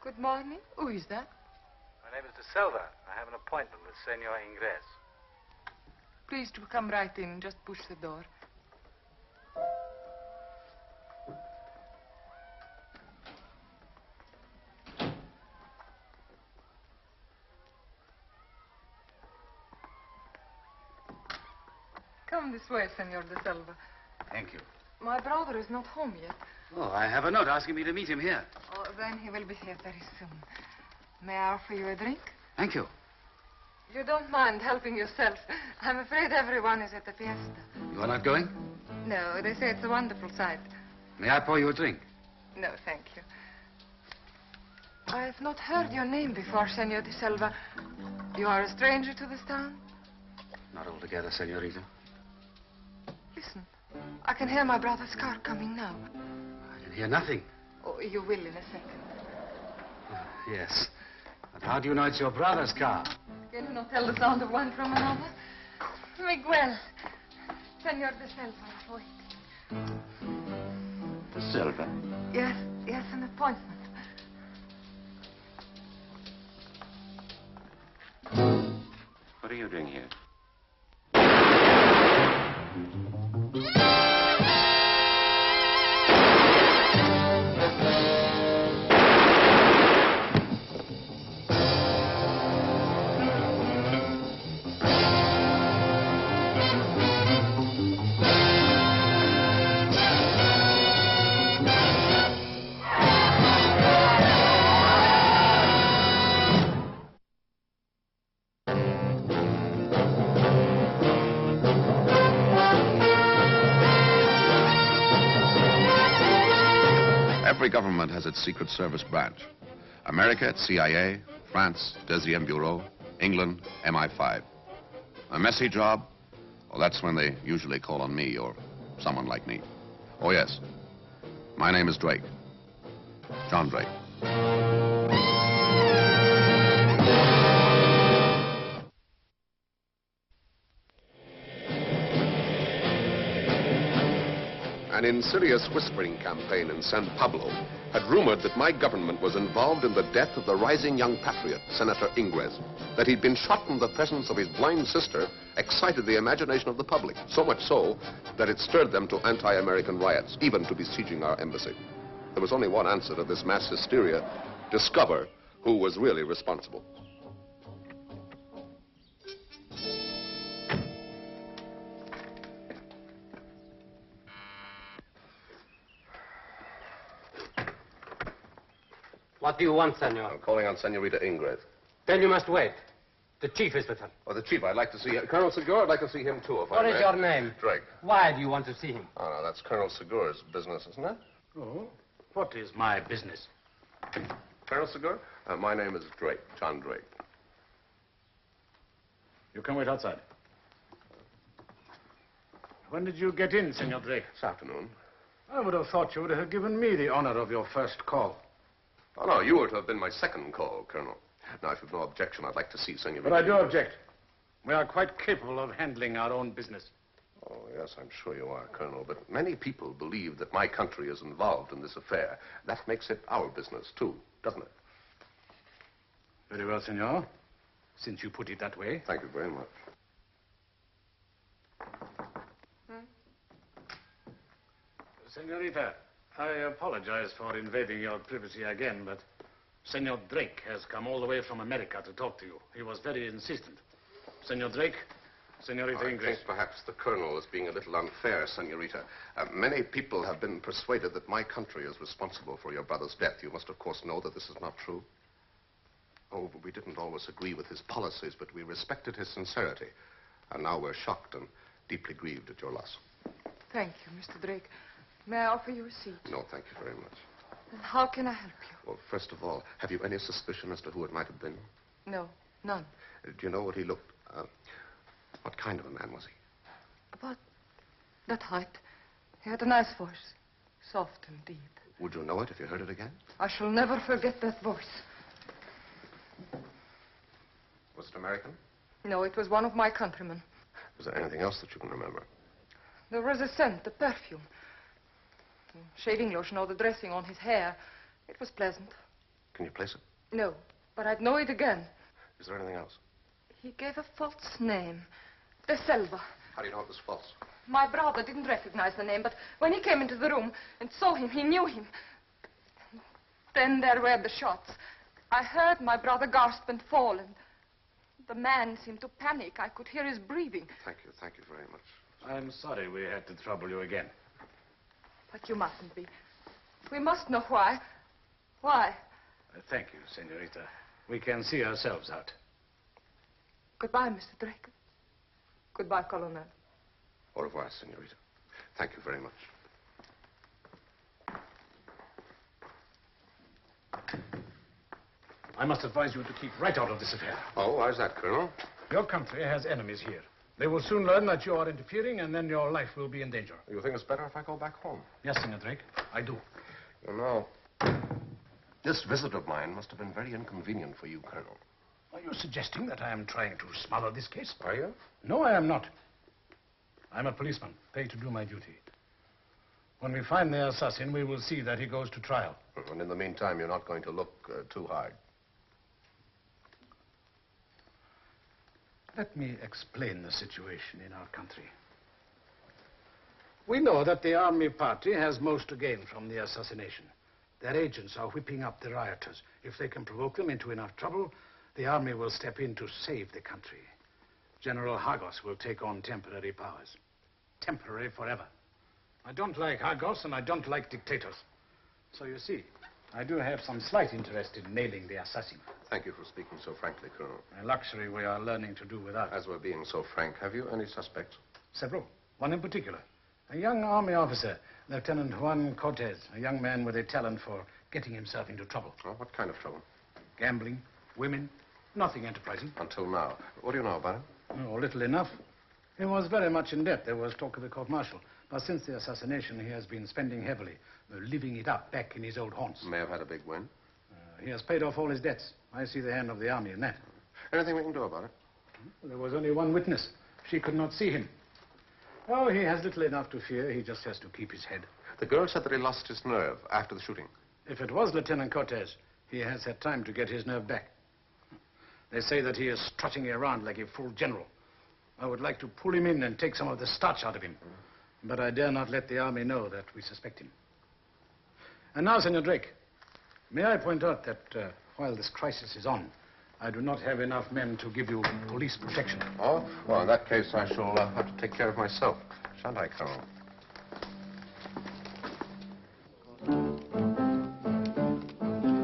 Good morning. Who is that? My name is De Silva. I have an appointment with Senor Ingres. Please to come right in. Just push the door. Come this way, Senor De Silva. Thank you. My brother is not home yet. Oh, I have a note asking me to meet him here. Oh, then he will be here very soon. May I offer you a drink? Thank you. You don't mind helping yourself. I'm afraid everyone is at the fiesta. You are not going? No, they say it's a wonderful sight. May I pour you a drink? No, thank you. I have not heard your name before, Senor De Silva. You are a stranger to this town? Not altogether, senorita. Listen, I can hear my brother's car coming now. I can hear nothing. Oh, you will in a second. Yes. But how do you know it's your brother's car? Can you not tell the sound of one from another? Miguel. Senor De Silva, wait. De Silva? Yes, an appointment. What are you doing here? Every government has its Secret Service branch. America, it's CIA. France, Deuxième Bureau. England, MI5. A messy job? Well, that's when they usually call on me or someone like me. Oh, yes. My name is Drake. John Drake. An insidious whispering campaign in San Pablo had rumored that my government was involved in the death of the rising young patriot, Senator Ingres. That he'd been shot in the presence of his blind sister excited the imagination of the public, so much so that it stirred them to anti-American riots, even to besieging our embassy. There was only one answer to this mass hysteria: discover who was really responsible. What do you want, senor? I'm calling on Senorita Ingres. Then you must wait. The chief is with her. Oh, the chief, I'd like to see him. Colonel Segura, I'd like to see him, too, if I may. What is your name? Drake. Why do you want to see him? Oh, no, that's Colonel Segura's business, isn't it? Oh, what is my business? Colonel Segura? My name is Drake, John Drake. You can wait outside. When did you get in, Senor Drake? This afternoon. I would have thought you would have given me the honor of your first call. Oh, no, you were to have been my second call, Colonel. Now, if you've no objection, I'd like to see Senorita. But I do object. We are quite capable of handling our own business. Oh, yes, I'm sure you are, Colonel. But many people believe that my country is involved in this affair. That makes it our business, too, doesn't it? Very well, senor. Since you put it that way. Thank you very much. Senorita, I apologize for invading your privacy again, but Senor Drake has come all the way from America to talk to you. He was very insistent. Senor Drake, Senorita I Ingres. think perhaps the Colonel is being a little unfair, Senorita. Many people have been persuaded that my country is responsible for your brother's death. You must, of course, know that this is not true. Oh, we didn't always agree with his policies, but we respected his sincerity. And now we're shocked and deeply grieved at your loss. Thank you, Mr. Drake. May I offer you a seat? No, thank you very much. And how can I help you? Well, first of all, have you any suspicion as to who it might have been? No, none. Do you know what he looked... what kind of a man was he? About that height. He had a nice voice. Soft and deep. Would you know it if you heard it again? I shall never forget that voice. Was it American? No, it was one of my countrymen. Was there anything else that you can remember? There was a scent, a perfume. Shaving lotion or the dressing on his hair. It was pleasant. Can you place it? No, but I'd know it again. Is there anything else? He gave a false name. De Silva. How do you know it was false? My brother didn't recognize the name, but when he came into the room and saw him, he knew him. Then there were the shots. I heard my brother gasp and fall, and the man seemed to panic. I could hear his breathing. Thank you very much. I'm sorry we had to trouble you again. But you mustn't be. We must know why. Why? Thank you, senorita. We can see ourselves out. Goodbye, Mr. Drake. Goodbye, Colonel. Au revoir, senorita. Thank you very much. I must advise you to keep right out of this affair. Oh, why is that, Colonel? Your country has enemies here. They will soon learn that you are interfering, and then your life will be in danger. You think it's better if I go back home? Yes, Senor Drake, I do. You know, this visit of mine must have been very inconvenient for you, Colonel. Are you suggesting that I am trying to smother this case? Are you? No, I am not. I'm a policeman, paid to do my duty. When we find the assassin, we will see that he goes to trial. And in the meantime, you're not going to look too hard. Let me explain the situation in our country. We know that the army party has most to gain from the assassination. Their agents are whipping up the rioters. If they can provoke them into enough trouble, the army will step in to save the country. General Hagos will take on temporary powers. Temporary forever. I don't like Hagos, and I don't like dictators. So you see, I do have some slight interest in nailing the assassin. Thank you for speaking so frankly, Colonel. A luxury we are learning to do without. As we're being so frank, have you any suspects? Several. One in particular. A young army officer, Lieutenant Juan Cortez, a young man with a talent for getting himself into trouble. Oh, what kind of trouble? Gambling, women, nothing enterprising. Until now. What do you know about him? Oh, little enough. He was very much in debt. There was talk of a court-martial. But since the assassination, he has been spending heavily, living it up back in his old haunts. May have had a big win. He has paid off all his debts. I see the hand of the army in that. Anything we can do about it? There was only one witness. She could not see him. Oh, he has little enough to fear. He just has to keep his head. The girl said that he lost his nerve after the shooting. If it was Lieutenant Cortez, he has had time to get his nerve back. They say that he is strutting around like a full general. I would like to pull him in and take some of the starch out of him. But I dare not let the army know that we suspect him. And now, Senor Drake, may I point out that while this crisis is on, I do not have enough men to give you police protection. Oh? Well, in that case, I shall have to take care of myself. Shan't I, Colonel?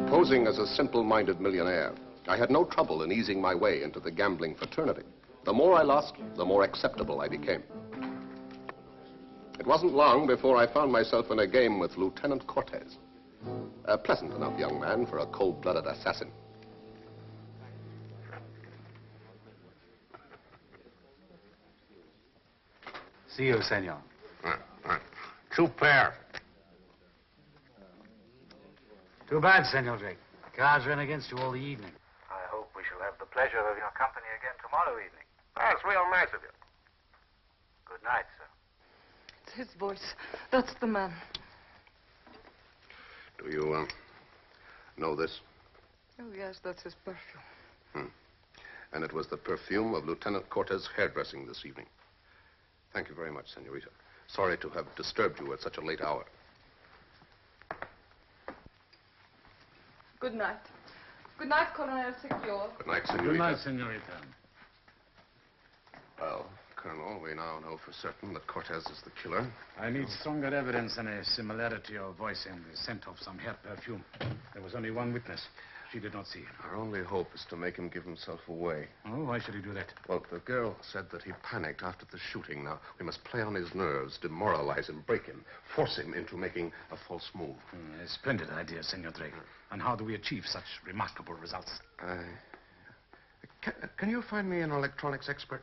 Posing as a simple-minded millionaire, I had no trouble in easing my way into the gambling fraternity. The more I lost, the more acceptable I became. It wasn't long before I found myself in a game with Lieutenant Cortez. A pleasant enough young man for a cold-blooded assassin. See you, senor. Super. Too bad, Senor Drake. Cards ran against you all the evening. I hope we shall have the pleasure of your company again tomorrow evening. That's real nice of you. Good night, sir. It's his voice. That's the man. Do you, know this? Oh, yes, that's his perfume. And it was the perfume of Lieutenant Cortez' hairdressing this evening. Thank you very much, senorita. Sorry to have disturbed you at such a late hour. Good night. Good night, Colonel Secure. Good night, senorita. Good night, senorita. Well, Colonel, we now know for certain that Cortez is the killer. I need stronger evidence than a similarity of voice and the scent of some hair perfume. There was only one witness. She did not see him. Our only hope is to make him give himself away. Oh, why should he do that? Well, the girl said that he panicked after the shooting. Now, we must play on his nerves, demoralize him, break him, force him into making a false move. A splendid idea, Senor Drake. And how do we achieve such remarkable results? Can you find me an electronics expert?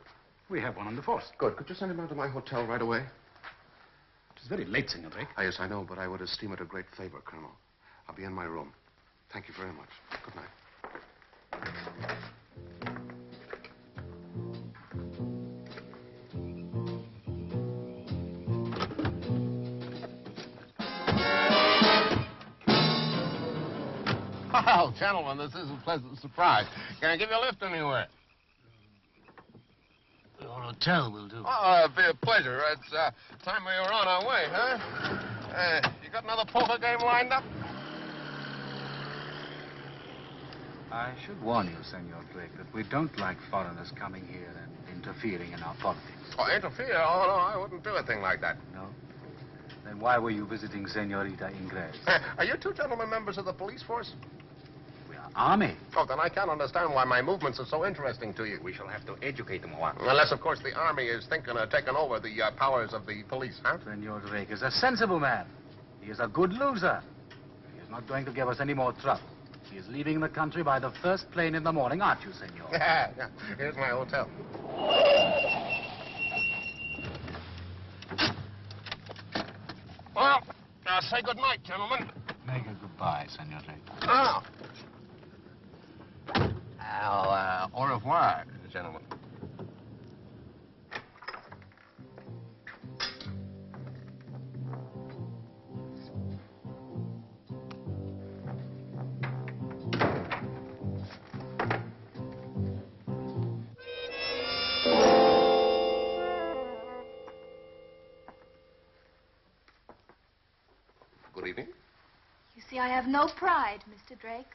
We have one on the force. Good. Could you send him out to my hotel right away? It is very late, Senor Drake. Ah, yes, I know, but I would esteem it a great favor, Colonel. I'll be in my room. Thank you very much. Good night. Well, gentlemen, this is a pleasant surprise. Can I give you a lift anywhere? Your hotel will do. Oh, it'd be a pleasure. It's time we were on our way, huh? You got another poker game lined up? I should warn you, Senor Drake, that we don't like foreigners coming here and interfering in our politics. Oh, interfere? Oh, no, I wouldn't do a thing like that. No? Then why were you visiting Senorita Ingres? Are you two gentlemen members of the police force? We are army. Oh, then I can't understand why my movements are so interesting to you. We shall have to educate them a while. Unless, of course, the army is thinking of taking over the powers of the police, huh? Senor Drake is a sensible man. He is a good loser. He is not going to give us any more trouble. He is leaving the country by the first plane in the morning, aren't you, senor? Yeah. Here's my hotel. Well, say good night, gentlemen. Make a goodbye, Senor Drake. Oh. Au revoir, gentlemen. Good evening. You see, I have no pride, Mr. Drake.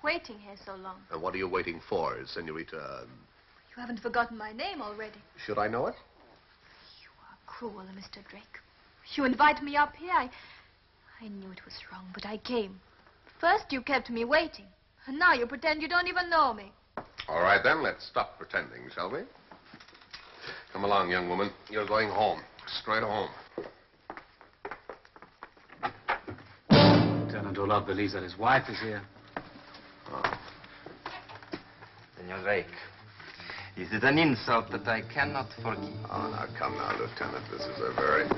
Waiting here so long. And what are you waiting for, Senorita? You haven't forgotten my name already. Should I know it? You are cruel, Mr. Drake. You invited me up here. I knew it was wrong, but I came. First you kept me waiting, and now you pretend you don't even know me. All right, then, let's stop pretending, shall we? Come along, young woman. You're going home. Straight home. Lieutenant Olaf believes that his wife is here. Oh. Senor Drake, is it an insult that I cannot forgive? Oh, now, come now, Lieutenant. This is a very...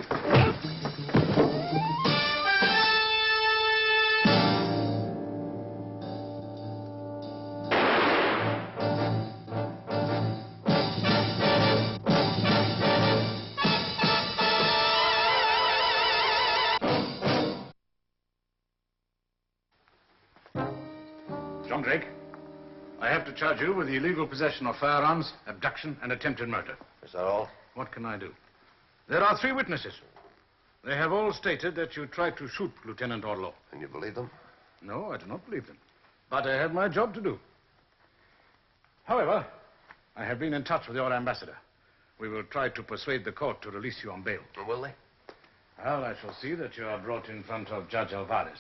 John Drake, I have to charge you with the illegal possession of firearms, abduction, and attempted murder. Is that all? What can I do? There are 3 witnesses. They have all stated that you tried to shoot Lieutenant Orloff. And you believe them? No, I do not believe them. But I have my job to do. However, I have been in touch with your ambassador. We will try to persuade the court to release you on bail. Will they? Well, I shall see that you are brought in front of Judge Alvarez.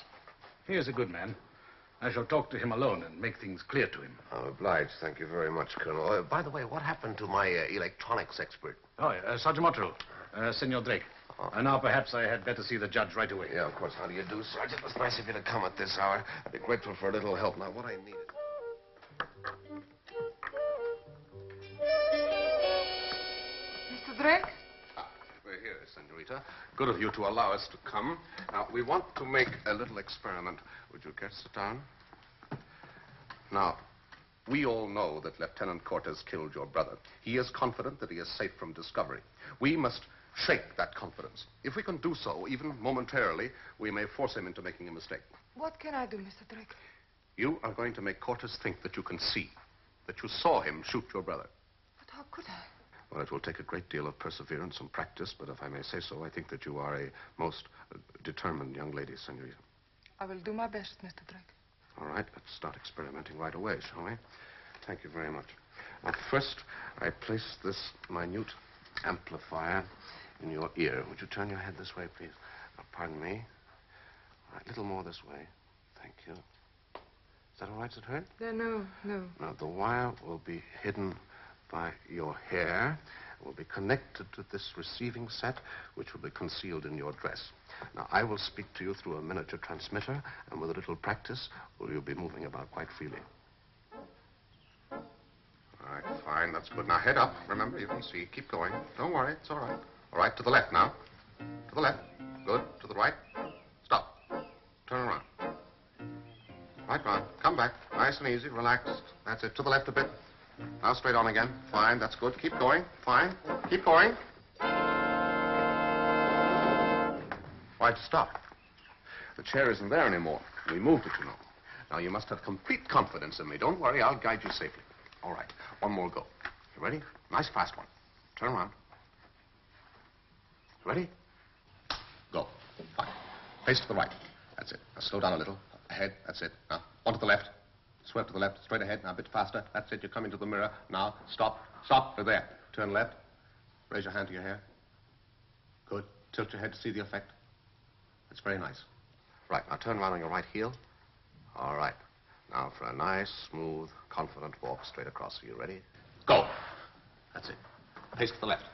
He is a good man. I shall talk to him alone and make things clear to him. I'm obliged. Thank you very much, Colonel. By the way, what happened to my electronics expert? Oh, Sergeant Mottrell, Senor Drake. Now, perhaps I had better see the judge right away. Yeah, of course. How do you do, Sergeant? It's nice of you to come at this hour. I'd be grateful for a little help. Now, what I need is... Mr. Drake? We're here, Senorita. Good of you to allow us to come. Now, we want to make a little experiment. Would you care to sit down? Now, we all know that Lieutenant Cortez killed your brother. He is confident that he is safe from discovery. We must shake that confidence. If we can do so, even momentarily, we may force him into making a mistake. What can I do, Mr. Drake? You are going to make Cortez think that you can see, that you saw him shoot your brother. But how could I? Well, it will take a great deal of perseverance and practice, but if I may say so, I think that you are a most determined young lady, Senorita. I will do my best, Mr. Drake. All right, let's start experimenting right away, shall we? Thank you very much. Now, first, I place this minute amplifier in your ear. Would you turn your head this way, please? Now, pardon me. All right, a little more this way. Thank you. Is that all right? Does it hurt? No. Now, the wire will be hidden by your hair. It will be connected to this receiving set, which will be concealed in your dress. Now, I will speak to you through a miniature transmitter, and with a little practice, you'll be moving about quite freely. All right, fine. That's good. Now, head up. Remember, you can see. Keep going. Don't worry. It's all right. All right, to the left now. To the left. Good. To the right. Stop. Turn around. Right on. Come back. Nice and easy. Relaxed. That's it. To the left a bit. Now straight on again. Fine. That's good. Keep going. Fine. Keep going. Why'd you stop? The chair isn't there anymore. We moved it, you know. Now, you must have complete confidence in me. Don't worry, I'll guide you safely. All right, one more go. You ready? Nice fast one. Turn around. Ready? Go. Fine. Face to the right. That's it. Now, slow down a little. Ahead. That's it. Now, on to the left. Swerve to the left. Straight ahead. Now, a bit faster. That's it. You're coming to the mirror. Now, stop. Stop. You're there. Turn left. Raise your hand to your hair. Good. Tilt your head to see the effect. That's very nice. Right. Now, turn around on your right heel. All right. Now, for a nice, smooth, confident walk straight across. Are you ready? Go. That's it. Face to the left.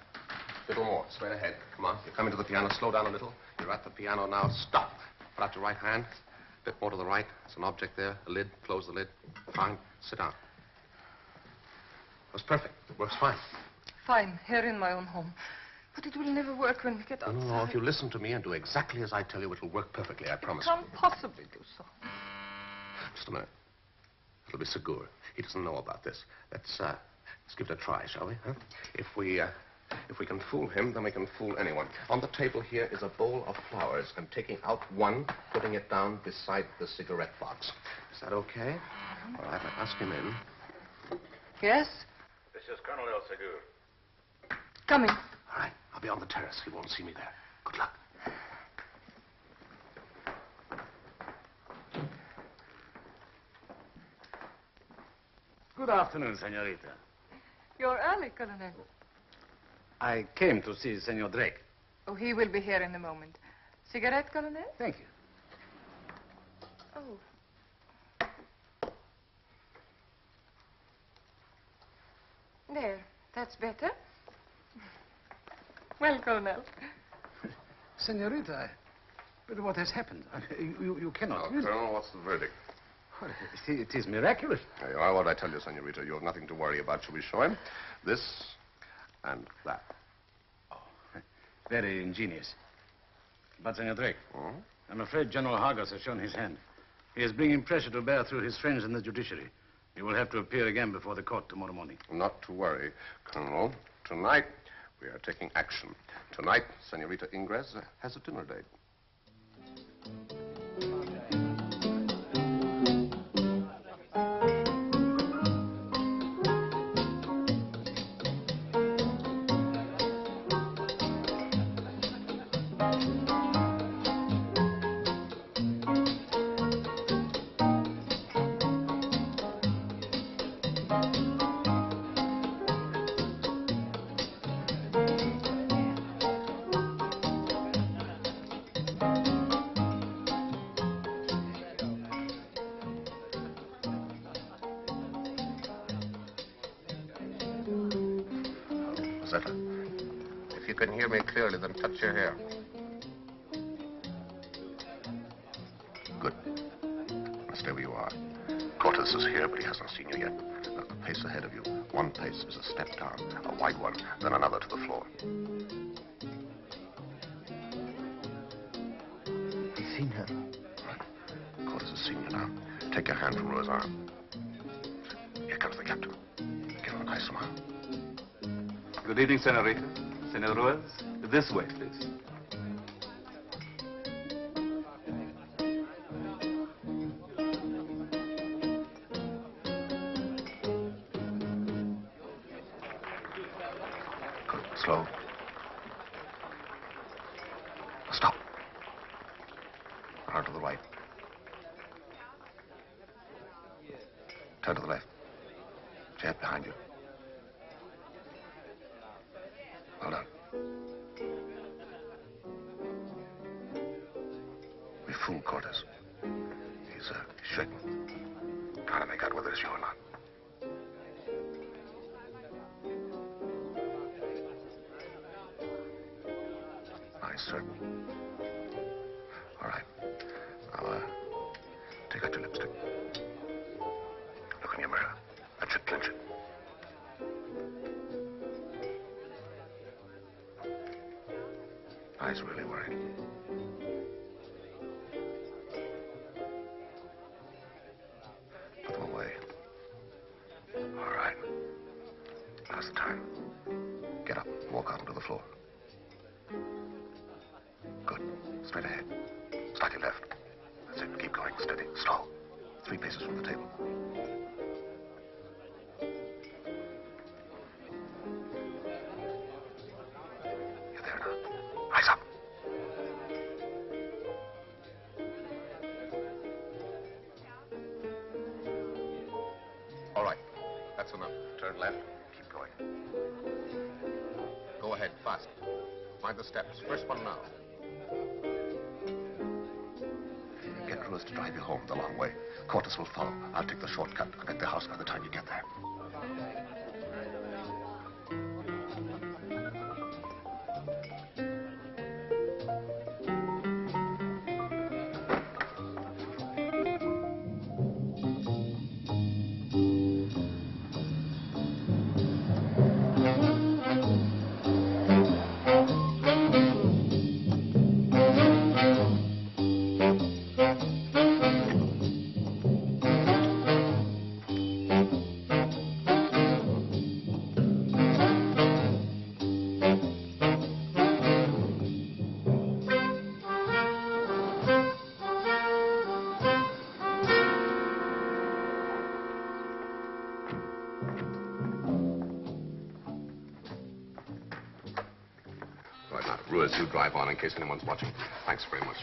A little more. Straight ahead. Come on. You're coming to the piano. Slow down a little. You're at the piano now. Stop. Put out your right hand. A bit more to the right. There's an object there. A lid. Close the lid. Fine. Sit down. That's perfect. Works fine. Fine, here in my own home. But it will never work when we get outside. No, if you listen to me and do exactly as I tell you, it'll work perfectly, I promise. Can't possibly do so. Just a minute. It'll be Segur. He doesn't know about this. Let's give it a try, shall we? Huh? If we can fool him, then we can fool anyone. On the table here is a bowl of flowers. I'm taking out one, putting it down beside the cigarette box. Is that okay? All right, I'll ask him in. Yes? This is Colonel Segur. Coming. All right, I'll be on the terrace. He won't see me there. Good luck. Good afternoon, senorita. You're early, Colonel. I came to see Senor Drake. Oh, he will be here in a moment. Cigarette, Colonel? Thank you. Oh. There, that's better. Well, Colonel. Senorita, but what has happened? You cannot... Now, Colonel, what's the verdict? Well, it is miraculous. There you are. What I tell you, Senorita, you have nothing to worry about. Shall we show him? This and that. Oh, very ingenious. But, Senor Drake, Hmm? I'm afraid General Hargis has shown his hand. He is bringing pressure to bear through his friends in the judiciary. He will have to appear again before the court tomorrow morning. Not to worry, Colonel. Tonight, we are taking action. Tonight, Senorita Ingres has a dinner date. Josetta, if you can hear me clearly, then touch your hair. Good. Now stay where you are. Cortez is here, but he hasn't seen you yet. Now, a pace ahead of you. One pace is a step down, a wide one, then another to the floor. He's seen her. Right. Cortez has seen you now. Take your hand from Rua's arm. Here comes the captain. Give him a nice smile. Good evening, Senorita. Senor Ruiz, this way, please. Good. Slow. Stop. Arm to the right. Turn to the left. Jet behind you. Well done. We fooled Cortez. He's shaking. Trying to make out whether it's you or not. Nice, sir. All right. Now, take out your lipstick. Look in your mirror. That should clinch it. Eyes really worried. Put them away. All right. Now's the time. Get up. Walk out onto the floor. Good. Straight ahead. Start your left. That's it. Keep going. Steady. Slow. 3 paces from the table. You're there now. Rise up. All right. That's enough. Turn left. Keep going. Go ahead, fast. Mind the steps. First one now. Get Ruiz to drive you home the long way. Cortes will follow. I'll take the shortcut. I'm at the house by the time you get there. Ruiz, you drive on in case anyone's watching. Thanks very much.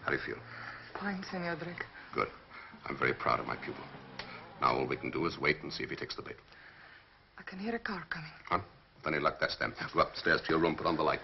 How do you feel? Fine, Senor Drake. Good. I'm very proud of my pupil. Now all we can do is wait and see if he takes the bait. I can hear a car coming. Huh? With any luck, that's them. Go upstairs to your room, put on the light.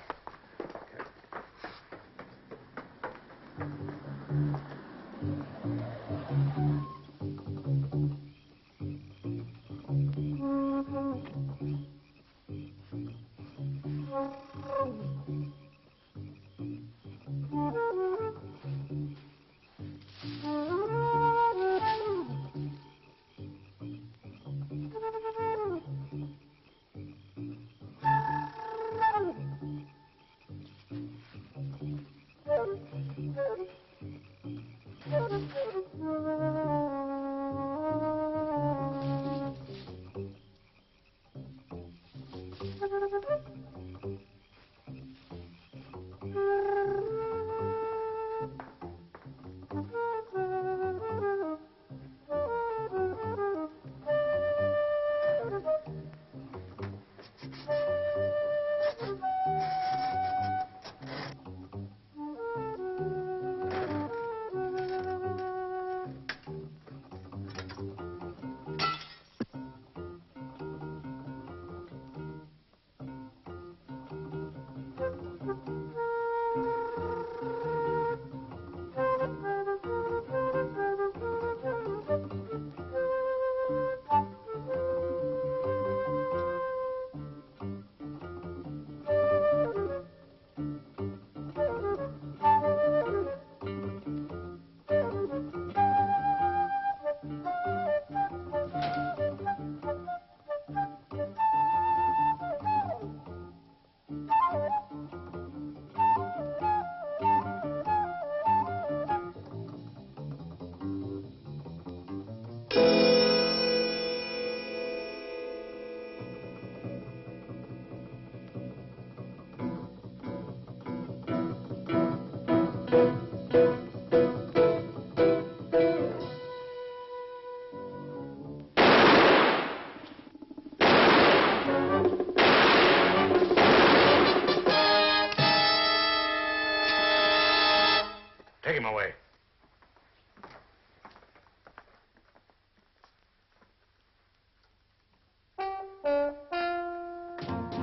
Take him away.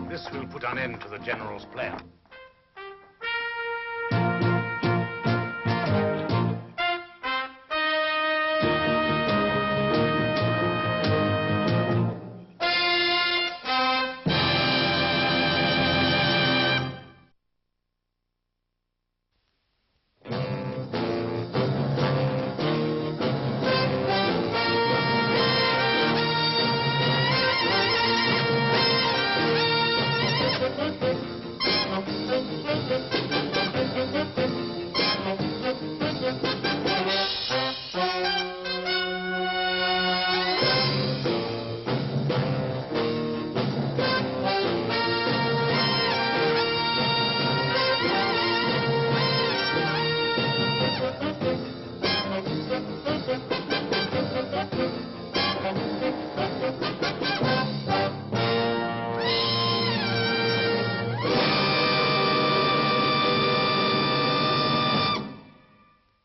This will put an end to the General's plan.